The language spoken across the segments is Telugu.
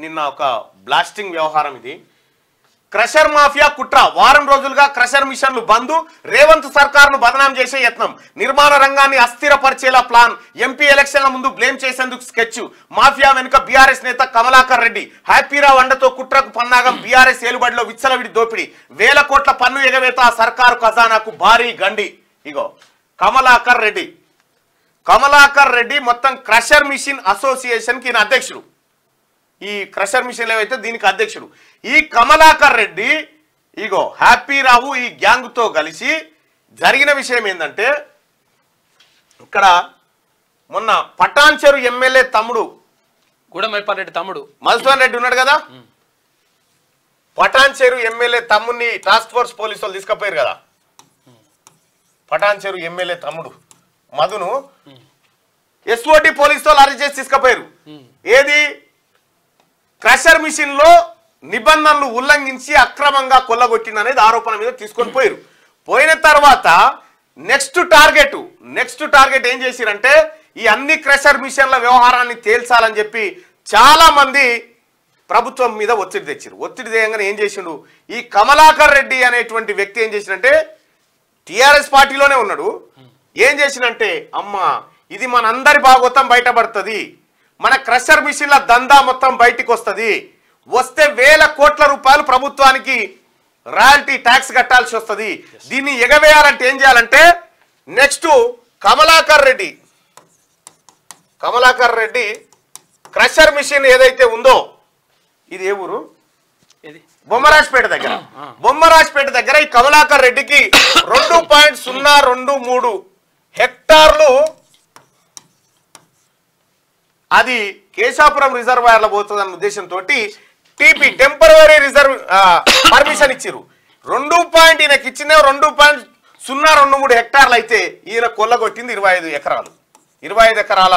నిన్న ఒక బ్లాస్టింగ్ వ్యవహారం ఇది. క్రషర్ మాఫియా కుట్ర, వారం రోజులుగా క్రషర్ మిషన్లు బంద్, రేవంత్ సర్కార్ను బదనాం చేసే యత్నం, నిర్మాణ రంగాన్ని అస్థిరపరిచేలా ప్లాన్, ఎంపీ ఎలక్షన్ల ముందు బ్లేమ్ చేసేందుకు స్కెచ్, మాఫియా వెనుక బీఆర్ఎస్ నేత కమలాకర్ రెడ్డి, హ్యాపీరావు అండతో కుట్రకు పన్నాగం, బీఆర్ఎస్ ఏలుబడిలో విచ్చలవిడి దోపిడీ, 1000 కోట్ల పన్ను ఎగవేత, సర్కారు ఖజానాకు భారీ గండి. ఇగో కమలాకర్ రెడ్డి మొత్తం క్రషర్ మిషన్ అసోసియేషన్కి ఈయన అధ్యక్షుడు. ఈ క్రషర్ మిషన్ ఏవైతే దీనికి అధ్యక్షుడు. ఈ కమలాకర్ రెడ్డి ఇగో హ్యాపీరావు ఈ గ్యాంగ్తో కలిసి జరిగిన విషయం ఏంటంటే, ఇక్కడ మొన్న పటాన్చెరు ఎమ్మెల్యే తమ్ముడు గూడమైపాల్ రెడ్డి తమ్ముడు మధుసూదన్ రెడ్డి ఉన్నాడు కదా, పటాన్చెరు ఎమ్మెల్యే తమ్ముడిని టాస్క్ ఫోర్స్ పోలీసు వాళ్ళు తీసుకుపోయారు కదా. పటాన్చెరు ఎమ్మెల్యే తమ్ముడు మధును ఎస్ఓటి పోలీసు వాళ్ళు అరెస్ట్ చేసి తీసుకుపోయారు. ఏది క్రషర్ మిషన్ లో నిబంధనలు ఉల్లంఘించి అక్రమంగా కొల్లగొట్టిందనేది ఆరోపణ మీద తీసుకొని పోయారు. పోయిన తర్వాత నెక్స్ట్ టార్గెట్ ఏం చేసిరంటే, ఈ అన్ని క్రషర్ మిషన్ల వ్యవహారాన్ని తేల్చాలని చెప్పి చాలా మంది ప్రభుత్వం మీద ఒత్తిడి తెచ్చారు. ఒత్తిడి తేయంగానే ఏం చేసిండు, ఈ కమలాకర్ రెడ్డి అనేటువంటి వ్యక్తి ఏం చేసినంటే, టిఆర్ఎస్ పార్టీలోనే ఉన్నాడు, ఏం చేసినంటే, అమ్మా ఇది మనందరి భాగోతం బయటపడుతుంది, మన క్రషర్ మిషన్ల దందా మొత్తం బయటికి వస్తుంది, వస్తే 1000 కోట్ల రూపాయలు ప్రభుత్వానికి రాయల్టీ ట్యాక్స్ కట్టాల్సి వస్తుంది, దీన్ని ఎగవేయాలంటే ఏం చేయాలంటే, next Kamalakar Reddy crusher machine ఏదైతే ఉందో, ఇది ఏ ఊరు, బొమ్మరాజ్పేట దగ్గర ఈ కమలాకర్ రెడ్డికి 2.023 హెక్టార్లు అది కేశాపురం రిజర్వాయర్లో పోతుందన్న ఉద్దేశంతో టీపీ టెంపరరీ రిజర్వ్ పర్మిషన్ ఇచ్చిరు. ఈయనకి ఇచ్చిందే 2.023 హెక్టార్లు అయితే ఈయన కొల్లగొట్టింది 25 ఎకరాల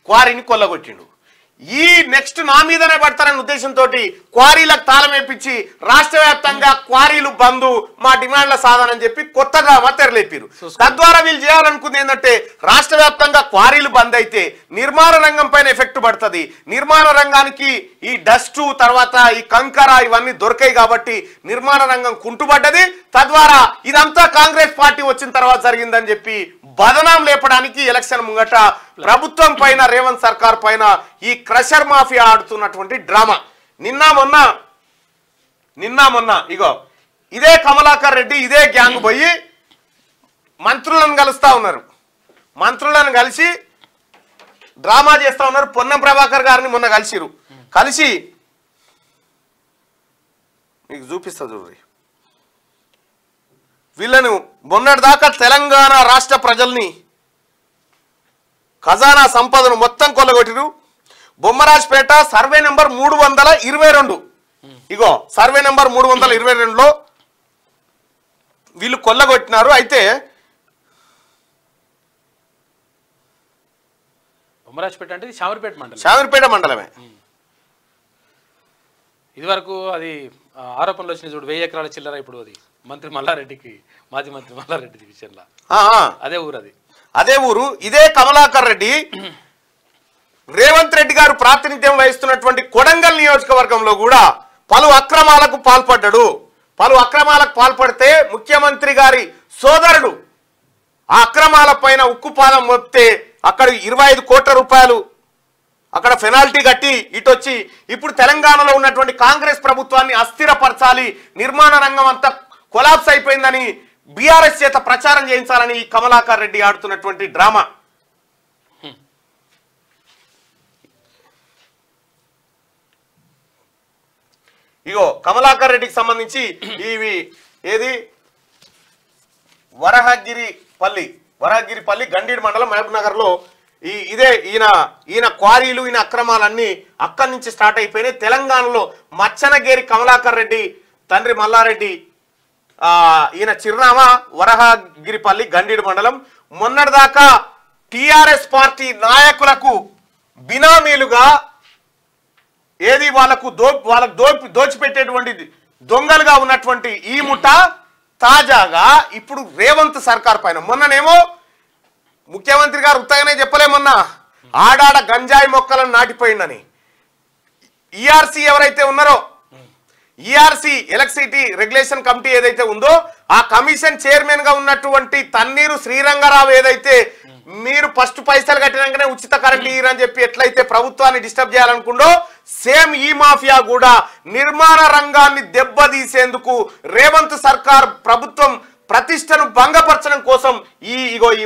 క్వారీని కొల్లగొట్టిండు. ఈ నెక్స్ట్ నా మీదనే పడతారన్న ఉద్దేశంతో క్వారీలకు తాళం వేపించి రాష్ట్ర వ్యాప్తంగా క్వారీలు బంద్, మా డిమాండ్ల సాధన అని చెప్పి కొత్తగా తెరలేపారు. తద్వారా వీళ్ళు చేయాలనుకుంది ఏంటంటే, రాష్ట్ర వ్యాప్తంగా క్వారీలు బంద్ అయితే నిర్మాణ రంగం పైన ఎఫెక్ట్ పడుతుంది, నిర్మాణ రంగానికి ఈ డస్ట్ తర్వాత ఈ కంకర ఇవన్నీ దొరికాయి కాబట్టి నిర్మాణ రంగం కుంటుపడ్డది. తద్వారా ఇదంతా కాంగ్రెస్ పార్టీ వచ్చిన తర్వాత జరిగిందని చెప్పి బదనాం లేపడానికి ఎలక్షన్ ముంగట ప్రభుత్వం పైన, రేవంత్ సర్కార్ పైన ఈ క్రషర్ మాఫియా ఆడుతున్నటువంటి డ్రామా. నిన్న మొన్న ఇగో ఇదే కమలాకర్ రెడ్డి ఇదే గ్యాంగ్ పోయి మంత్రులను కలుస్తా ఉన్నారు. మంత్రులను కలిసి డ్రామా చేస్తా ఉన్నారు. పొన్నం ప్రభాకర్ గారిని మొన్న కలిసి మీకు చూపిస్తా చూడండి. వీళ్ళను మొన్నటిదాకా తెలంగాణ రాష్ట్ర ప్రజల్ని ఖజానా సంపదను మొత్తం కొల్లగొట్టిరు. బొమ్మరాజ్పేట సర్వే నెంబర్ 322, ఇగో సర్వే నెంబర్ 322లో వీళ్ళు కొల్లగొట్టినారు. అయితే బొమ్మరాజ్పేట అంటే శామీర్పేట మండలమే. ఇది వరకు అది ఆరోపణలు వచ్చినాయి చూడు, 1000 ఎకరాల చిల్లర. ఇప్పుడు అది మాజీ మంత్రి మల్లారెడ్డి విషయంలో అదే ఊరు ఇదే కమలాకర్ రెడ్డి రేవంత్ రెడ్డి గారు ప్రాతినిధ్యం వహిస్తున్నటువంటి కొడంగల్ నియోజకవర్గంలో కూడా పలు అక్రమాలకు పాల్పడితే ముఖ్యమంత్రి గారి సోదరుడు ఆ అక్రమాల పైన ఉక్కుపాదం మోపితే అక్కడ 25 కోట్ల రూపాయలు అక్కడ పెనాల్టీ కట్టి ఇటొచ్చి ఇప్పుడు తెలంగాణలో ఉన్నటువంటి కాంగ్రెస్ ప్రభుత్వాన్ని అస్థిరపరచాలి, నిర్మాణ రంగం అంతా కొలాప్స్ అయిపోయిందని బీఆర్ఎస్ చేత ప్రచారం చేయించాలని కమలాకర్ రెడ్డి ఆడుతున్నటువంటి డ్రామా. ఇగో కమలాకర్ రెడ్డికి సంబంధించి ఇవి ఏది వరహగిరిపల్లి గండీడ్ మండలం మహబూబ్ నగర్ లో ఇదే ఈయన క్వారీలు ఈయన అక్రమాలన్నీ అక్కడి నుంచి స్టార్ట్ అయిపోయినాయి. తెలంగాణలో మచ్చనగేరి కమలాకర్ రెడ్డి తండ్రి మల్లారెడ్డి ఈయన చిరునామా వరహగిరిపల్లి గండీడ్ మండలం. మొన్నటిదాకా టిఆర్ఎస్ పార్టీ నాయకులకు బినామీలుగా ఏది వాళ్ళకు దోచిపెట్టేటువంటి దొంగలుగా ఉన్నటువంటి ఈ ముఠ తాజాగా ఇప్పుడు రేవంత్ సర్కార్ పైన మొన్ననేమో ముఖ్యమంత్రి గారు ఉత్తగానే చెప్పలేమన్నా ఆడాడ గంజాయి మొక్కలను నాటిపోయిందని. ఈఆర్సీ ఎవరైతే ఉన్నారో, ఈఆర్సీ ఎలక్ట్రిసిటీ రెగ్యులేషన్ కమిటీ ఏదైతే ఉందో ఆ కమిషన్ చైర్మన్ గా ఉన్నటువంటి తన్నీరు శ్రీరంగరావు ఏదైతే మీరు ఫస్ట్ పైసలు కట్టినాకనే ఉచిత కరెంట్ ఇయ్యరని చెప్పి ఎట్లయితే ప్రభుత్వాన్ని డిస్టర్బ్ చేయాలనుకుందో, సేమ్ ఈ మాఫియా కూడా నిర్మాణ రంగాన్ని దెబ్బతీసేందుకు రేవంత్ సర్కార్ ప్రభుత్వం ప్రతిష్టను భంగపరచడం కోసం ఈ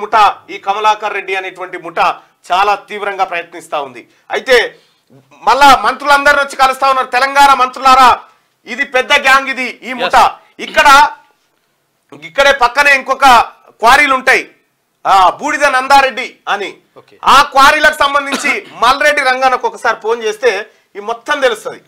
ముఠ, ఈ కమలాకర్ రెడ్డి అనేటువంటి ముఠ చాలా తీవ్రంగా ప్రయత్నిస్తా ఉంది. అయితే మళ్ళా మంత్రులందరూ వచ్చి కలుస్తా ఉన్నారు. తెలంగాణ మంత్రులారా, ఇది పెద్ద గ్యాంగ్, ఇది ఈ ముఠ. ఇక్కడే పక్కనే ఇంకొక క్వారీలు ఉంటాయి, బూడిద నందారెడ్డి అని. ఆ క్వారీలకు సంబంధించి మల్రెడ్డి రంగానికి ఒకసారి ఫోన్ చేస్తే ఈ మొత్తం తెలుస్తుంది.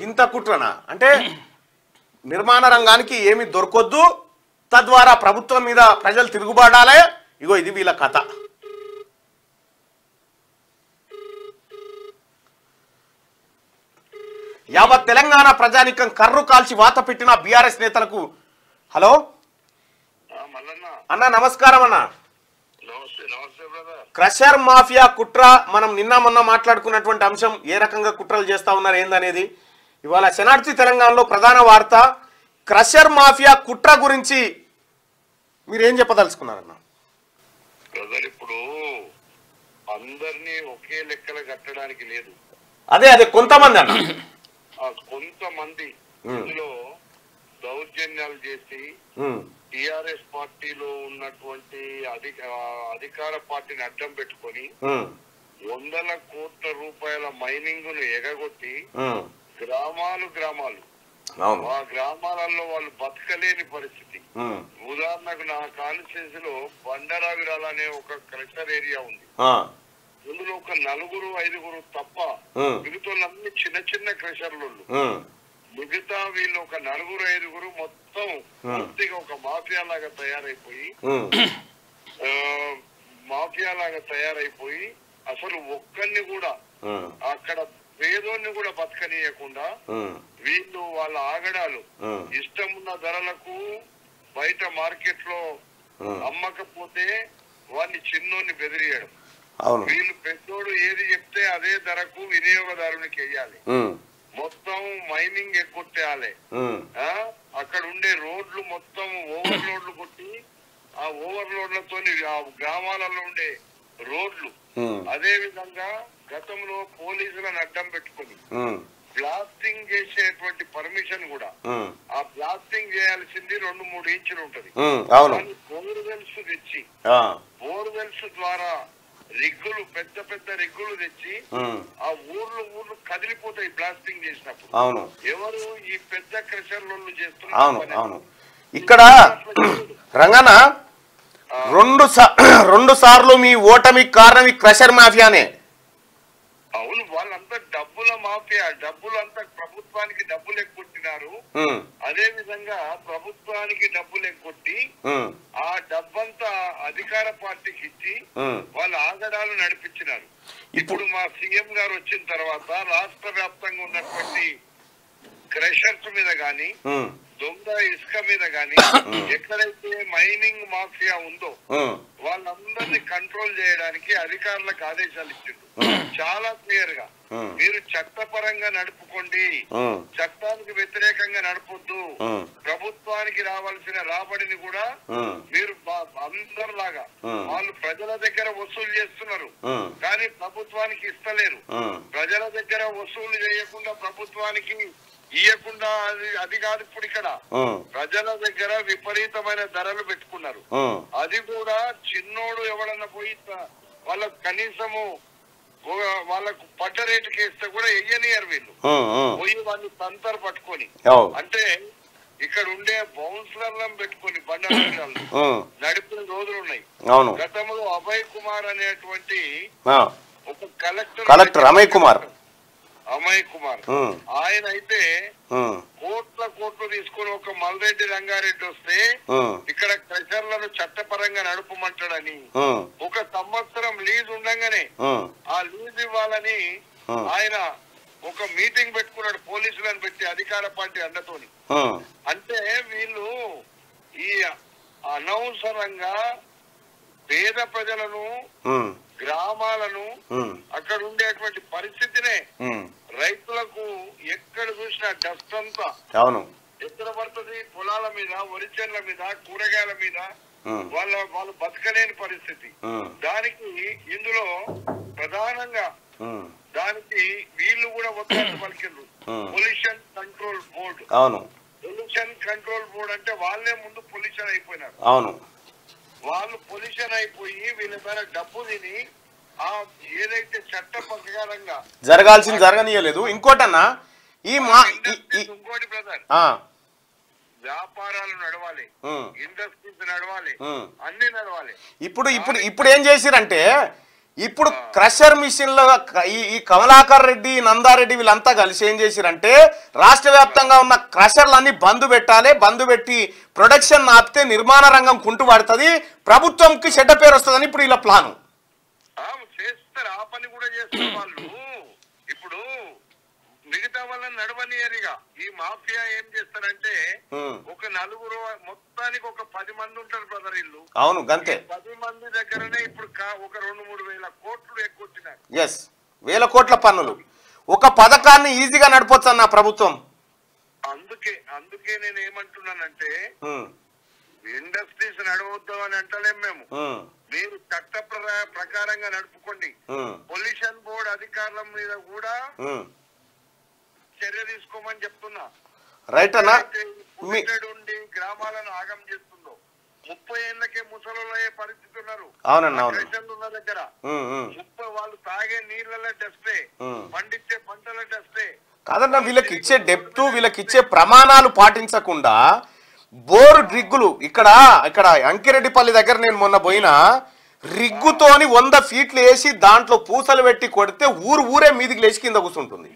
ఇంత కుట్రనా అంటే నిర్మాణ రంగానికి ఏమి దొరకొద్దు, తద్వారా ప్రభుత్వం మీద ప్రజలు తిరుగుబాడాలే. ఇగో ఇది వీళ్ళ కథ. యావత్ తెలంగాణ ప్రజానికం కర్రు కాల్చి వాత పెట్టిన బీఆర్ఎస్ నేతలకు హలో అన్న, నమస్కారం అన్న. క్రషర్ మాఫియా కుట్ర, మనం నిన్న మొన్న మాట్లాడుకున్నటువంటి అంశం, ఏ రకంగా కుట్రలు చేస్తా ఉన్నారు ఏందనేది. ఇవాళ శనార్థి తెలంగాణలో ప్రధాన వార్త క్రషర్ మాఫియా కుట్ర గురించి మీరేం చెప్పదలుచుకున్నారన్న? ప్రజలు ఇప్పుడు అందరినీ ఒకే లెక్కలు కట్టడానికి లేదు. అదే కొంతమంది అన్న, కొంతమంది ఇందులో దౌర్జన్యాలు చేసి టిఆర్ఎస్ పార్టీలో ఉన్నటువంటి అధికార పార్టీని అడ్డం పెట్టుకొని వందల కోట్ల రూపాయల మైనింగ్ ను ఎగగొట్టి గ్రామాలు ఆ గ్రామాలలో వాళ్ళు బతకలేని పరిస్థితి. ఉదాహరణకు నా కాన్స్టిట్యూన్సీ లో బండరావిరాల అనే ఒక క్రషర్ ఏరియా ఉంది. ఇందులో ఒక 4-5 తప్ప మిగతాన్ని చిన్న చిన్న క్రషర్లు. మిగతా వీళ్ళు ఒక 4-5 మొత్తం పూర్తిగా ఒక మాఫియా లాగా తయారైపోయి అసలు ఒక్కరిని కూడా అక్కడ పేదోన్ని కూడా బతకనీయకుండా వీళ్ళు వాళ్ళ ఆగడాలు ఇష్టం ఉన్న ధరలకు బయట మార్కెట్ లో అమ్మకపోతే వాడిని చిన్నోన్ని బెదిరియడం. వీళ్ళు పెద్దోడు ఏది చెప్తే అదే ధరకు వినియోగదారునికి వెయ్యాలి. మొత్తం మైనింగ్ ఎగ్గొట్టేయాలి. అక్కడ ఉండే రోడ్లు మొత్తం ఓవర్లోడ్లు కొట్టి ఆ ఓవర్లోడ్లతో ఆ గ్రామాలలో ఉండే రోడ్లు, అదే విధంగా గతంలో పోలీసులను అడ్డం పెట్టుకుని బ్లాస్టింగ్ చేసేటువంటి పర్మిషన్ కూడా ఆ బ్లాస్టింగ్ చేయాల్సింది 2-3 ఇంచులు ఉంటది. బోర్వెల్స్ తెచ్చి బోర్వెల్స్ ద్వారా రిగ్గులు, పెద్ద పెద్ద రిగ్గులు తెచ్చి ఆ ఊర్లు కదిలిపోతాయి బ్లాస్టింగ్ చేసినప్పుడు. ఎవరు ఈ పెద్ద క్రషర్లు చేస్తున్నారు. ఇక్కడ రంగన 2 సార్లు మీ ఓటమికి కారణం ఈ క్రషర్ మాఫియానే. అవును, వాళ్ళంతా డబ్బుల మాఫియా. డబ్బులంతా ప్రభుత్వానికి డబ్బులు ఎగ్గొట్టినారు. అదే విధంగా ప్రభుత్వానికి డబ్బులు ఎగ్గొట్టి ఆ డబ్బంతా అధికార పార్టీకి ఇచ్చి వాళ్ళ ఆగడాలు నడిపించినారు. ఇప్పుడు మా సీఎం గారు వచ్చిన తర్వాత రాష్ట్ర వ్యాప్తంగా ఉన్నటువంటి క్రషర్స్ మీద గాని, దొంగ ఇసుక మీద గాని, ఎక్కడైతే మైనింగ్ మాఫియా ఉందో వాళ్ళందరినీ కంట్రోల్ చేయడానికి అధికారులకు ఆదేశాలు ఇచ్చిండు. చాలా క్లియర్ గా మీరు చట్టపరంగా నడుపుకోండి, చట్టానికి వ్యతిరేకంగా నడపొద్దు, ప్రభుత్వానికి రావాల్సిన రాబడిని కూడా మీరు అందరిలాగా వాళ్ళు ప్రజల దగ్గర వసూలు చేస్తున్నారు కానీ ప్రభుత్వానికి ఇస్తలేరు. ప్రజల దగ్గర వసూలు చేయకుండా ప్రభుత్వానికి ఇయ్యకుండా అది కాదు. ఇప్పుడు ఇక్కడ ప్రజల దగ్గర విపరీతమైన ధరలు పెట్టుకున్నారు. అది కూడా చిన్నోడు ఎవడన్నా పోయి వాళ్ళకు కనీసము వాళ్ళకు పడ్డ రేటుకి వేస్తే కూడా వెయ్యనియరు వీళ్ళు. పోయి వాళ్ళు తంతరు పట్టుకొని, అంటే ఇక్కడ ఉండే బౌన్సర్లను పెట్టుకొని బండారాలు నడిపిన రోజులు ఉన్నాయి. గతంలో అభయ్ కుమార్ అనేటువంటి ఒక కలెక్టర్ అభయ్ కుమార్ అమయ్ కుమార్ ఆయన అయితే కోట్లు తీసుకుని ఒక మల్రెడ్డి రంగారెడ్డి వస్తే ఇక్కడ క్రషర్లను చట్టపరంగా నడుపమంటాడని 1 సంవత్సరం లీజ్ ఉండగానే ఆ లీజ్ ఇవ్వాలని ఆయన ఒక మీటింగ్ పెట్టుకున్నాడు పోలీసులను పెట్టి అధికార పార్టీ అండతోని. అంటే వీళ్ళు ఈ అనవసరంగా పేద ప్రజలను గ్రామాలను అక్కడ ఉండేటువంటి పరిస్థితినే రైతులకు ఎక్కడ చూసినా డస్ట్ అంతా ఎక్కడ పడుతుంది, పొలాల మీద, వరి చేనుల మీద, కూరగాయల మీద వాళ్ళు బతకలేని పరిస్థితి. దానికి ఇందులో ప్రధానంగా దానికి వీళ్ళు కూడా ఒత్తిడి పలికిండ్రు. Pollution control board. Pollution control board అంటే వాళ్ళే ముందు పొల్యూషన్ అయిపోయినారు. వాళ్ళు పొల్యూషన్ అయిపోయి వీళ్ళ మీద డబ్బు తిని ఆ ఏదైతే చట్ట ప్రకారంగా జరగాల్సింది జరగనీయలేదు. ఇంకోటన్నా ఇంకోటి బ్రదర్, వ్యాపారాలు నడవాలి, ఇండస్ట్రీస్ నడవాలి, అన్ని నడవాలి. ఇప్పుడు ఏం చేసిరంటే ఇప్పుడు క్రషర్ మిషన్ లో ఈ కమలాకర్ రెడ్డి, నందారెడ్డి వీళ్ళంతా కలిసి ఏం చేసిరంటే రాష్ట్ర వ్యాప్తంగా ఉన్న క్రషర్లన్నీ బంద్ పెట్టాలి, బంద్ పెట్టి ప్రొడక్షన్ ఆపితే నిర్మాణ రంగం కుంటుపడుతుంది, ప్రభుత్వంకి చెడ్డ పేరు వస్తుందని ఇప్పుడు ఇలా ప్లాను చేస్తారు. ఆ పని కూడా చేస్తారు వాళ్ళు. ఇప్పుడు మిగతా వాళ్ళని నడవనియరిగా ఈ మాఫియా ఏం చేస్తారంటే ఒక నలుగురు మొత్తానికి ఒక 10 మంది ఉంటారు బ్రదర్ ఇల్లు. అవును గంతే. 10 మంది దగ్గరనే ఇప్పుడు ఒక 2-3 వేల కోట్లు ఎక్కువచ్చినాయి. 1000 కోట్ల పన్నులు. ఒక పథకాన్ని ఈజీగా నడపొచ్చు అన్న ప్రభుత్వం. అందుకే నేను ఏమంటున్నానంటే ఇండస్ట్రీస్ నడవద్దు అని అంటలేం మేము. మీరు చట్ట ప్రకారంగా నడుపుకోండి. పొల్యూషన్ బోర్డు అధికారుల మీద కూడా చర్య తీసుకోమని చెప్తున్నా. రైట్ అన్నా. ఉండి గ్రామాలను ఆగం చేస్తుందో 30 ఏళ్లకే ముసలయ్యే పరిస్థితి ఉన్నారు. ఉన్న దగ్గర వాళ్ళు తాగే నీళ్ళ డస్టే, పండించే పంటల డస్టే కాదన్నా. వీళ్ళకి ఇచ్చే డెప్త్, వీళ్ళకి ఇచ్చే ప్రమాణాలు పాటించకుండా బోరు రిగ్గులు ఇక్కడ అంకిరెడ్డిపల్లి దగ్గర నేను మొన్న పోయినా రిగ్గుతోని 100 ఫీట్లు వేసి దాంట్లో పూసలు పెట్టి కొడితే ఊరే మీదికి లేచి కింద కూర్చుంటుంది.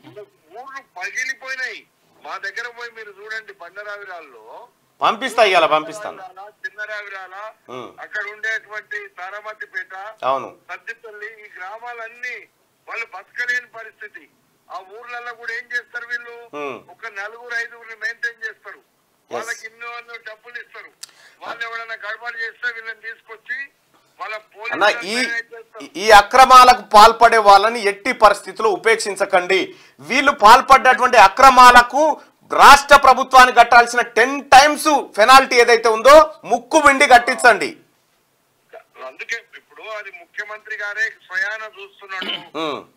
ఊర్లు పగిలిపోయినాయి. మా దగ్గర పోయి మీరు చూడండి, బండరావిరాల్లో పంపిస్తా, ఇవాళ పంపిస్తాను. చిన్నరావిరాల అక్కడ ఉండేటువంటి తారామతిపేట, సద్దిపల్లి, ఈ గ్రామాలన్నీ వాళ్ళు బతకలేని పరిస్థితి. ఆ ఊర్లలో కూడా ఏం చేస్తారు వీళ్ళు, ఒక 4-5 మెయింటైన్ చేస్తారు. వాళ్ళకి ఎన్నో డబ్బులు ఇస్తారు. వాళ్ళు ఎవరైనా గడబడి చేస్తే వీళ్ళని తీసుకొచ్చి ఈ అక్రమాలకు పాల్పడే వాళ్ళని ఎట్టి పరిస్థితుల్లో ఉపేక్షించకండి. వీళ్ళు పాల్పడ్డటువంటి అక్రమాలకు రాష్ట్ర ప్రభుత్వానికి కట్టాల్సిన 10 times పెనాల్టీ ఏదైతే ఉందో ముక్కు విండి కట్టించండి. అందుకే ఇప్పుడు అది ముఖ్యమంత్రి గారే స్వయాన చూస్తున్నాడు.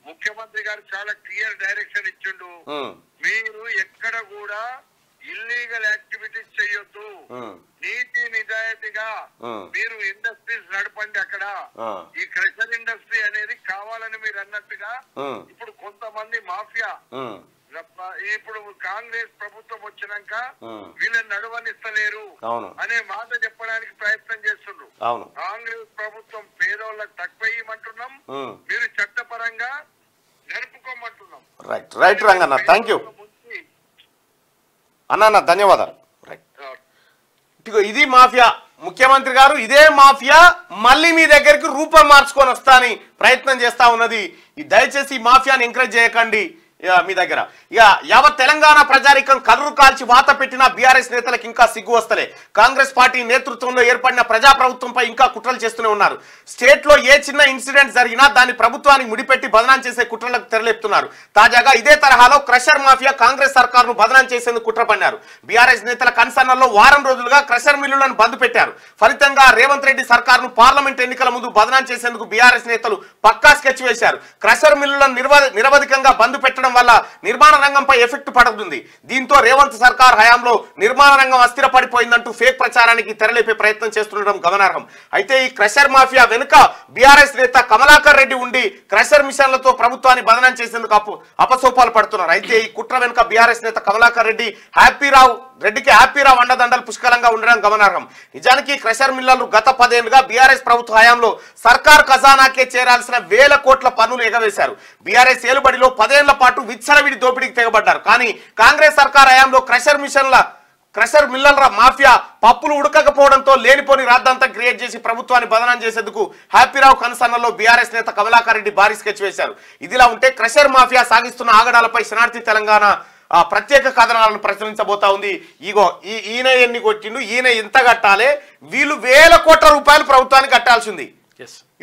ముఖ్యమంత్రి గారు చాలా క్లియర్ డైరెక్షన్ ఇచ్చిండు. మీరు ఎక్కడ కూడా ఇల్లీగల్ యాక్టివిటీస్ చేయొద్దు, నీతి నిజాయితీగా మీరు ఇండస్ట్రీస్ నడపండి. అక్కడ ఈ క్రషర్ ఇండస్ట్రీ అనేది కావాలని మీరు అన్నట్టుగా ఇప్పుడు కొంతమంది మాఫియా, ఇప్పుడు కాంగ్రెస్ ప్రభుత్వం వచ్చినాక వీళ్ళని నడవనిస్తలేరు అనే మాట చెప్పడానికి ప్రయత్నం చేస్తుండ్రు. కాంగ్రెస్ ప్రభుత్వం పేదోళ్ళకి తక్కువ ఇవ్వమంటున్నాం, మీరు చట్టపరంగా నడుపుకోమంటున్నాం. రైట్ రంగన్న, థ్యాంక్ యూ అన్న, ధన్యవాదాలు. ఇది మాఫియా. ముఖ్యమంత్రి గారు ఇదే మాఫియా మళ్ళీ మీ దగ్గరికి రూపం మార్చుకొని వస్తా అని ప్రయత్నం చేస్తా ఉన్నది. దయచేసి ఈ మాఫియాని ఎంకరేజ్ చేయకండి. మీ దగ్గర ఇక యావత్ తెలంగాణ ప్రజారికం కర్రు కాల్చి వాత పెట్టిన బీఆర్ఎస్ నేతలకు ఇంకా సిగ్గు వస్తలే. కాంగ్రెస్ పార్టీ నేతృత్వంలో ఏర్పడిన ప్రజాప్రభుత్వంపై ఇంకా కుట్రలు చేస్తూనే ఉన్నారు. స్టేట్ లో ఏ చిన్న ఇన్సిడెంట్ జరిగినా దాన్ని ప్రభుత్వానికి ముడిపెట్టి బదనాం చేసే కుట్రలకు తెరలేపుతున్నారు. తాజాగా ఇదే తరహాలో క్రషర్ మాఫియా కాంగ్రెస్ సర్కారును బదనాం చేసేందుకు కుట్ర పన్నారు. బీఆర్ఎస్ నేతల కన్సర్నల్లో వారం రోజులుగా క్రషర్ మిల్లులను బంద్ పెట్టారు. ఫలితంగా రేవంత్ రెడ్డి సర్కారును పార్లమెంట్ ఎన్నికల ముందు బదనాం చేసేందుకు బీఆర్ఎస్ నేతలు పక్కా స్కెచ్ వేశారు. క్రషర్ మిల్లులను నిరవధికంగా బంద్ పెట్టడం వల్ల నిర్మాణ రంగంపై ఎఫెక్ట్ పడుతుంది. దీంతో రేవంత్ సర్కార్ హయాంలో నిర్మాణ రంగం అస్థిరపడిపోయిందంటూ ఫేక్ ప్రచారానికి తెరలేపే ప్రయత్నం చేస్తుండడం గమనార్హం. అయితే ఈ క్రషర్ మాఫియా వెనుక బీఆర్ఎస్ నేత కమలాకర్ రెడ్డి ఉండి క్రషర్ మిషన్లతో ప్రభుత్వాన్ని బదనాం చేసేందుకు అపసోపాలు పడుతున్నారు. అయితే ఈ కుట్ర వెనుక బీఆర్ఎస్ నేత కమలాకర్ రెడ్డి రెడ్డికి హ్యాపీరావు అండదండలు పుష్కలంగా ఉండడం గమనార్హం. నిజానికి క్రషర్ మిల్లర్లు గత 10 ఏళ్లుగా బీఆర్ఎస్ ప్రభుత్వ హయాంలో సర్కార్ ఖజానాకే చేరాల్సిన 1000 కోట్ల పన్నులు ఎగవేశారు. బీఆర్ఎస్ ఏలుబడిలో 10 ఏళ్ల పాటు విచ్చలవిడి దోపిడీకి తెగబడ్డారు. కానీ కాంగ్రెస్ సర్కార్ హయాంలో క్రషర్ మిల్లర్ల మాఫియా పప్పులు ఉడకకపోవడంతో లేనిపోని రాద్ధాంతం క్రియేట్ చేసి ప్రభుత్వాన్ని బదనాం చేసేందుకు హ్యాపీరావు కన్సర్నలో బీఆర్ఎస్ నేత కమలాకర్ రెడ్డి భారీ స్కెచ్ వేశారు. ఇదిలా ఉంటే క్రషర్ మాఫియా సాగిస్తున్న ఆగడాలపై శనార్థి తెలంగాణ ప్రత్యేక కథనాలను ప్రచురించబోతా ఉంది. ఈయన ఎన్ని కొట్టిండు, ఈయన ఎంత కట్టాలి, వీళ్ళు వేల కోట్ల రూపాయలు ప్రభుత్వానికి కట్టాల్సింది.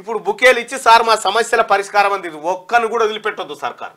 ఇప్పుడు బుకేలు ఇచ్చి సార్ మా సమస్యల పరిష్కారం అంది, ఒక్కను కూడా వదిలిపెట్టొద్దు సర్కార్.